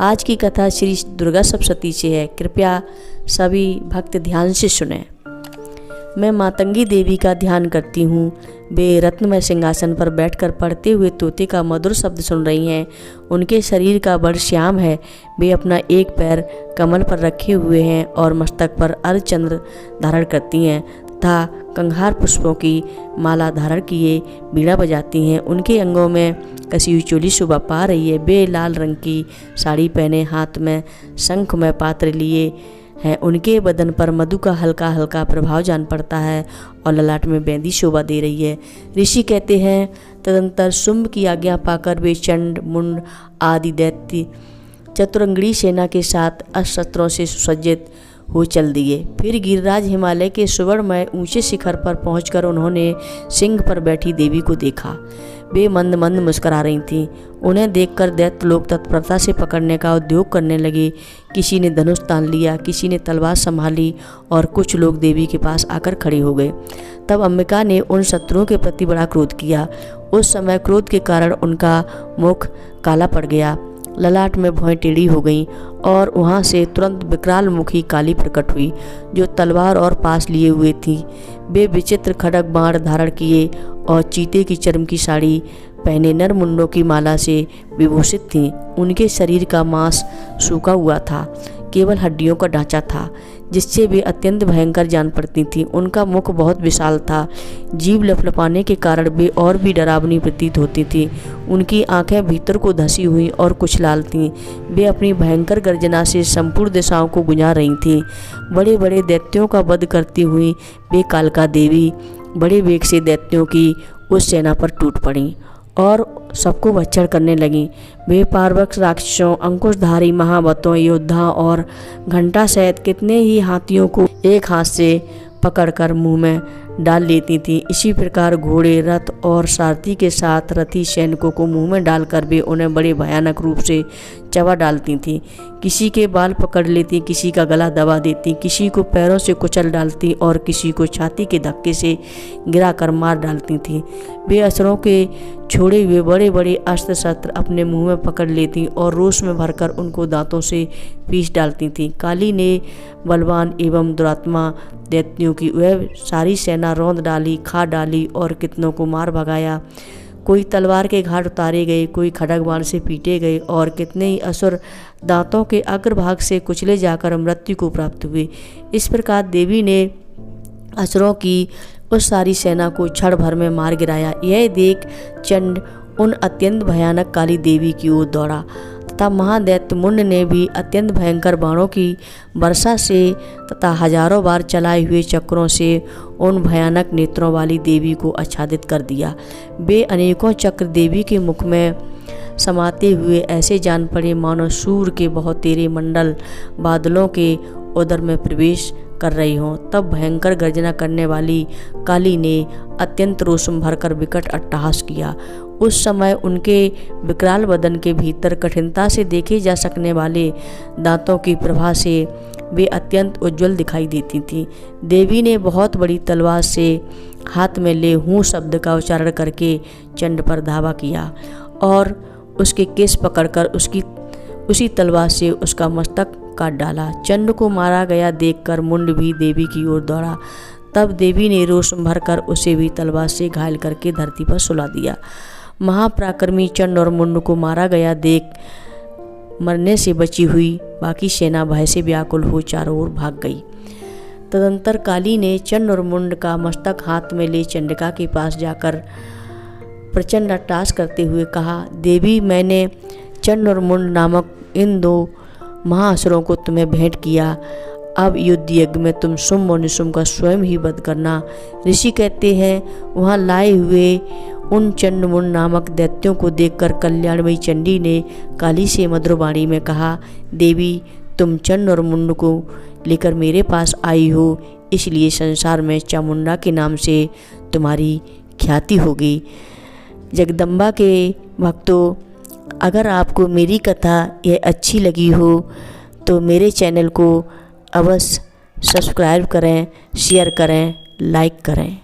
आज की कथा श्री दुर्गा सप्तशती से है। कृपया सभी भक्त ध्यान से सुनें। मैं मातंगी देवी का ध्यान करती हूँ। वे रत्नमय सिंहासन पर बैठकर पढ़ते हुए तोते का मधुर शब्द सुन रही हैं। उनके शरीर का बड़ श्याम है। वे अपना एक पैर कमल पर रखे हुए हैं और मस्तक पर अर्धचंद्र धारण करती हैं तथा कंहार पुष्पों की माला धारण किए बीड़ा बजाती हैं। उनके अंगों में कसी हुई चोली शोभा पा रही है। वे लाल रंग की साड़ी पहने हाथ में शंखमय पात्र लिए हैं। उनके बदन पर मधु का हल्का हल्का प्रभाव जान पड़ता है और ललाट में बेंदी शोभा दे रही है। ऋषि कहते हैं, तदंतर शुंभ की आज्ञा पाकर वे चंड मुंड आदि दैत्य चतुरंगड़ी सेना के साथ अस्त्रों से सुसज्जित हो चल दिए। फिर गिरिराज हिमालय के सुवर्णमय ऊंचे शिखर पर पहुंचकर उन्होंने सिंह पर बैठी देवी को देखा। वे मंद मंद मुस्कुरा रही थीं। उन्हें देखकर दैत्य लोग तत्परता से पकड़ने का उद्योग करने लगे। किसी ने धनुष तान लिया, किसी ने तलवार संभाली और कुछ लोग देवी के पास आकर खड़े हो गए। तब अंबिका ने उन शत्रुओं के प्रति बड़ा क्रोध किया। उस समय क्रोध के कारण उनका मुख काला पड़ गया, ललाट में भौहें टेढ़ी हो गईं और वहाँ से तुरंत विकराल मुखी काली प्रकट हुई जो तलवार और पास लिए हुए थी। वे विचित्र खड़ग बाण धारण किए और चीते की चर्म की साड़ी पहने नर मुंडों की माला से विभूषित थीं। उनके शरीर का मांस सूखा हुआ था, केवल हड्डियों का ढांचा था जिससे वे अत्यंत भयंकर जान पड़ती थीं। उनका मुख बहुत विशाल था, जीभ लपलपाने के कारण वे और भी डरावनी प्रतीत होती थीं। उनकी आंखें भीतर को धसी हुई और कुछ लाल थीं। वे अपनी भयंकर गर्जना से संपूर्ण दिशाओं को गुंजा रही थीं। बड़े बड़े दैत्यों का वध करती हुई वे कालका देवी बड़े वेग से दैत्यों की उस सेना पर टूट पड़ी और सबको भक्षण करने लगी। वे पारवक्ष राक्षसों, अंकुशधारी महावतों, योद्धा और घंटा सहित कितने ही हाथियों को एक हाथ से पकड़कर मुंह में डाल लेती थी। इसी प्रकार घोड़े, रथ और सारथी के साथ रथी सैनिकों को मुंह में डालकर वे उन्हें बड़े भयानक रूप से चबा डालती थीं। किसी के बाल पकड़ लेती, किसी का गला दबा देती, किसी को पैरों से कुचल डालती और किसी को छाती के धक्के से गिराकर मार डालती थीं। वे असुरों के छोड़े हुए बड़े बड़े अस्त्र शस्त्र अपने मुंह में पकड़ लेती और रोष में भरकर उनको दांतों से पीस डालती थीं। काली ने बलवान एवं दुरात्मा दैत्यों की वह सारी सेना रौंद डाली, खा डाली और कितनों को मार भगाया। कोई तलवार के घाट उतारे गए, कोई खड़ग बाण से पीटे गए और कितने ही असुर दांतों के अग्रभाग से कुचले जाकर मृत्यु को प्राप्त हुए। इस प्रकार देवी ने असुरों की उस सारी सेना को क्षण भर में मार गिराया। यह देख चंड उन अत्यंत भयानक काली देवी की ओर दौड़ा तथा महादैत्य मुंड ने भी अत्यंत भयंकर बाणों की वर्षा से तथा हजारों बार चलाए हुए चक्रों से उन भयानक नेत्रों वाली देवी को आच्छादित कर दिया। वे अनेकों चक्र देवी के मुख में समाते हुए ऐसे जान पड़े मानो सूर्य के बहुत तेरे मंडल बादलों के उदर में प्रवेश कर रही हों। तब भयंकर गर्जना करने वाली काली ने अत्यंत रोष भरकर विकट अट्टहास किया। उस समय उनके विकराल बदन के भीतर कठिनता से देखे जा सकने वाले दांतों की प्रभा से वे अत्यंत उज्जवल दिखाई देती थीं। देवी ने बहुत बड़ी तलवार से हाथ में ले हूँ शब्द का उच्चारण करके चंड पर धावा किया और उसके केस पकड़कर उसी तलवार से उसका मस्तक काट डाला। चंड को मारा गया देखकर मुंड भी देवी की ओर दौड़ा। तब देवी ने रोष भरकर उसे भी तलवार से घायल करके धरती पर सुला दिया। महापराक्रमी चंड और मुंड को मारा गया देख मरने से बची हुई बाकी सेना भय से व्याकुल हो चारों ओर भाग गई। तदंतर काली ने चंड और मुंड का मस्तक हाथ में ले चंडिका के पास जाकर प्रचंड अट्टहास करते हुए कहा, देवी, मैंने चंड और मुंड नामक इन दो महाअसुरों को तुम्हें भेंट किया। अब युद्ध यज्ञ में तुम शुंभ और निशुंभ का स्वयं ही वध करना। ऋषि कहते हैं, वहाँ लाए हुए उन चंड मुंड नामक दैत्यों को देखकर कल्याणमयी चंडी ने काली से मधुर वाणी में कहा, देवी, तुम चंड और मुंड को लेकर मेरे पास आई हो, इसलिए संसार में चामुंडा के नाम से तुम्हारी ख्याति होगी। जगदम्बा के भक्तों, अगर आपको मेरी कथा यह अच्छी लगी हो तो मेरे चैनल को अवश्य सब्सक्राइब करें, शेयर करें, लाइक करें।